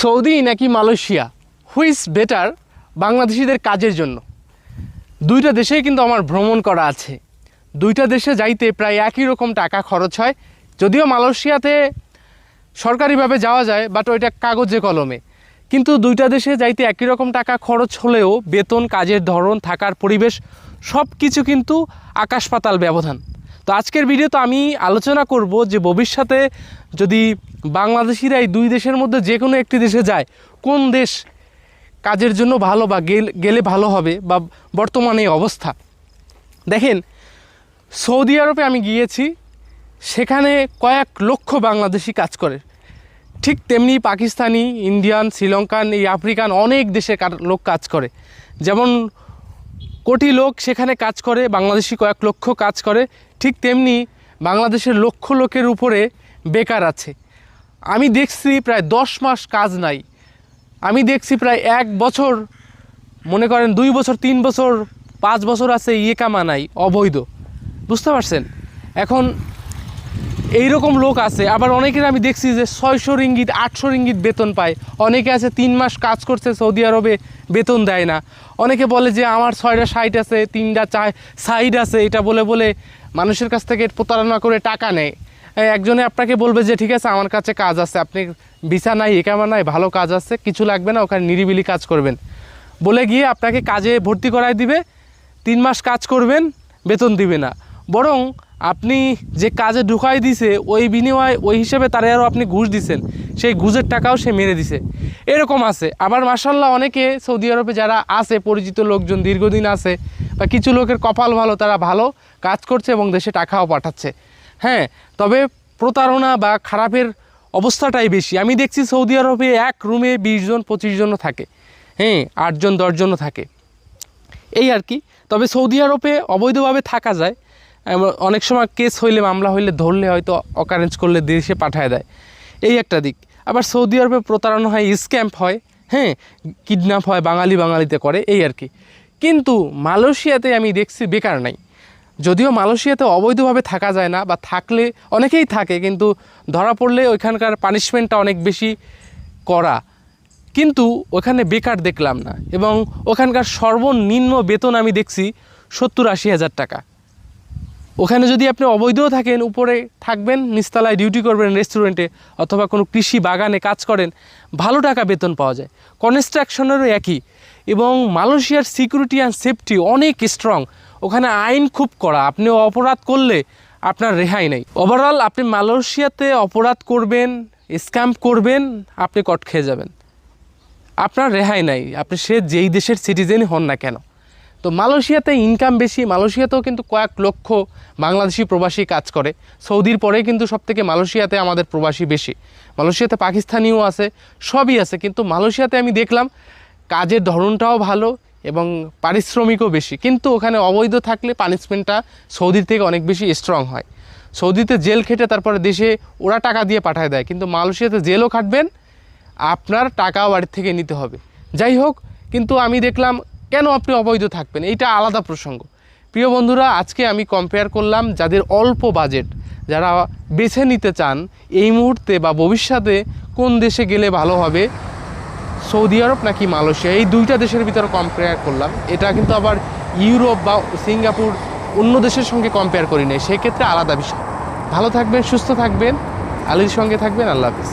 Saudi নাকি Malaysia, which better বাংলাদেশিদের কাজের জন্য? দুইটা দেশেই কিন্তু আমার ভ্রমণ করা আছে। দুইটা দেশে যাইতে প্রায় একই রকম টাকা খরচ হয়, যদিও মালয়েশিয়াতে সরকারিভাবে যাওয়া যায়, বাট ওইটা কাগজে কলমে। কিন্তু দুইটা দেশে যাইতে একই রকম টাকা খরচ হলেও বেতন, কাজের ধরন, থাকার পরিবেশ সব কিছু কিন্তু আকাশ পাতাল ব্যবধান। তো আজকের ভিডিওতে আমি আলোচনা করব যে ভবিষ্যতে যদি বাংলাদেশিরা এই দুই দেশের মধ্যে যে কোনো একটি দেশে যায়, কোন দেশ কাজের জন্য ভালো বা গেলে ভালো হবে, বা বর্তমানে অবস্থা দেখেন। সৌদি আরবে আমি গিয়েছি, সেখানে কয়েক লক্ষ বাংলাদেশি কাজ করে। ঠিক তেমনি পাকিস্তানি, ইন্ডিয়ান, শ্রীলঙ্কান, এই আফ্রিকান অনেক দেশের লোক কাজ করে। যেমন কোটি লোক সেখানে কাজ করে, বাংলাদেশি কয়েক লক্ষ কাজ করে। ঠিক তেমনি বাংলাদেশের লক্ষ লোকের উপরে বেকার আছে। আমি দেখছি প্রায় 10 মাস কাজ নাই। আমি দেখছি প্রায় 1 বছর, মনে করেন 2 বছর, 3 বছর, 5 বছর আছে ইকামা নাই, অবৈধ। বুঝতে পারছেন? এখন এইরকম লোক আছে। আবার অনেকের আমি দেখছি যে 600 রিঙ্গিত, 800 রিঙ্গিত বেতন পায়। অনেকে আছে 3 মাস কাজ করছে সৌদি আরবে, বেতন দেয় না। অনেকে বলে যে আমার 6টা সাইট আছে, 3টা সাইড আছে, এটা বলে বলে মানুষের কাছ থেকে প্রতারণা করে টাকা নেয়। একজনে আপনাকে বলবে যে ঠিক আছে আমার কাছে কাজ আছে, আপনি ভিসা নাই, ইকামা নাই, ভালো কাজ আছে, কিছু লাগবে না, ওখানে নিরিবিলি কাজ করবেন বলে গিয়ে আপনাকে কাজে ভর্তি করায় দিবে। 3 মাস কাজ করবেন, বেতন দিবে না। বরং আপনি যে কাজে ঢুকাই দিছে ওই বিনিময়ে ওই হিসেবে তারা আরও আপনি ঘুষ দিছেন, সেই ঘুষের টাকাও সে মেরে দিছে। এরকম আছে। আবার মাশাআল্লাহ অনেকে সৌদি আরবে যারা আছে, পরিচিত লোকজন দীর্ঘদিন আছে, বা কিছু লোকের কপাল ভালো, তারা ভালো কাজ করছে এবং দেশে টাকাও পাঠাচ্ছে। হ্যাঁ, তবে প্রতারণা বা খারাপের অবস্থাটাই বেশি। আমি দেখছি সৌদি আরবে এক রুমে 20 জন 25 জনও থাকে, হ্যাঁ 8 জন 10 জনও থাকে, এই আর কি। তবে সৌদি আরবে অবৈধভাবে থাকা যায়। অনেক সময় কেস হইলে, মামলা হইলে ধরলে হয়তো অকারেন্স করলে দেশে পাঠায় দেয়, এই একটা দিক। আবার সৌদি আরবে প্রতারণা হয়, স্ক্যাম্প হয়, হ্যাঁ কিডন্যাপ হয়, বাঙালিতে করে, এই আর কি। কিন্তু মালয়েশিয়াতে আমি দেখছি বেকার নাই। যদিও মালয়েশিয়াতে অবৈধভাবে থাকা যায় না, বা থাকলে অনেকেই থাকে, কিন্তু ধরা পড়লে ওইখানকার পানিশমেন্টটা অনেক বেশি কড়া। কিন্তু ওখানে বেকার দেখলাম না। এবং ওখানকার সর্বনিম্ন বেতন আমি দেখছি 70-80 হাজার টাকা। ওখানে যদি আপনি অবৈধও থাকেন, উপরে থাকবেন, নিচতলায় ডিউটি করবেন রেস্টুরেন্টে, অথবা কোনো কৃষি বাগানে কাজ করেন, ভালো টাকা বেতন পাওয়া যায়। কনস্ট্রাকশনেরও একই। এবং মালয়েশিয়ার সিকিউরিটি অ্যান্ড সেফটি অনেক স্ট্রং। ওখানে আইন খুব কড়া, আপনি অপরাধ করলে আপনার রেহাই নেই। ওভারঅল আপনি মালয়েশিয়াতে অপরাধ করবেন, স্ক্যাম করবেন, আপনি কট খেয়ে যাবেন, আপনার রেহাই নাই, আপনি সে যেই দেশের সিটিজেনই হন না কেন। তো মালয়েশিয়াতে ইনকাম বেশি। মালয়েশিয়াতেও কিন্তু কয়েক লক্ষ বাংলাদেশি প্রবাসী কাজ করে। সৌদির পরে কিন্তু সবথেকে মালয়েশিয়াতে আমাদের প্রবাসী বেশি। মালয়েশিয়াতে পাকিস্তানিও আছে, সবই আছে। কিন্তু মালয়েশিয়াতে আমি দেখলাম কাজের ধরনটাও ভালো এবং পারিশ্রমিকও বেশি। কিন্তু ওখানে অবৈধ থাকলে পানিশমেন্টটা সৌদির থেকে অনেক বেশি স্ট্রং হয়। সৌদিতে জেল খেটে তারপরে দেশে ওরা টাকা দিয়ে পাঠায় দেয়, কিন্তু মালয়েশিয়াতে জেলও খাটবেন, আপনার টাকাও বাড়ির থেকে নিতে হবে। যাই হোক, কিন্তু আমি দেখলাম কেন আপনি অবৈধ থাকবেন, এইটা আলাদা প্রসঙ্গ। প্রিয় বন্ধুরা, আজকে আমি কম্পেয়ার করলাম যাদের অল্প বাজেট, যারা বেছে নিতে চান এই মুহূর্তে বা ভবিষ্যতে কোন দেশে গেলে ভালো হবে, সৌদি আরব নাকি মালয়েশিয়া, এই দুইটা দেশের ভিতরে কম্পেয়ার করলাম। এটা কিন্তু আবার ইউরোপ বা সিঙ্গাপুর অন্য দেশের সঙ্গে কম্পেয়ার করি নাই, সেক্ষেত্রে আলাদা বিষয়। ভালো থাকবেন, সুস্থ থাকবেন, আলীর সঙ্গে থাকবেন। আল্লাহ হাফিজ।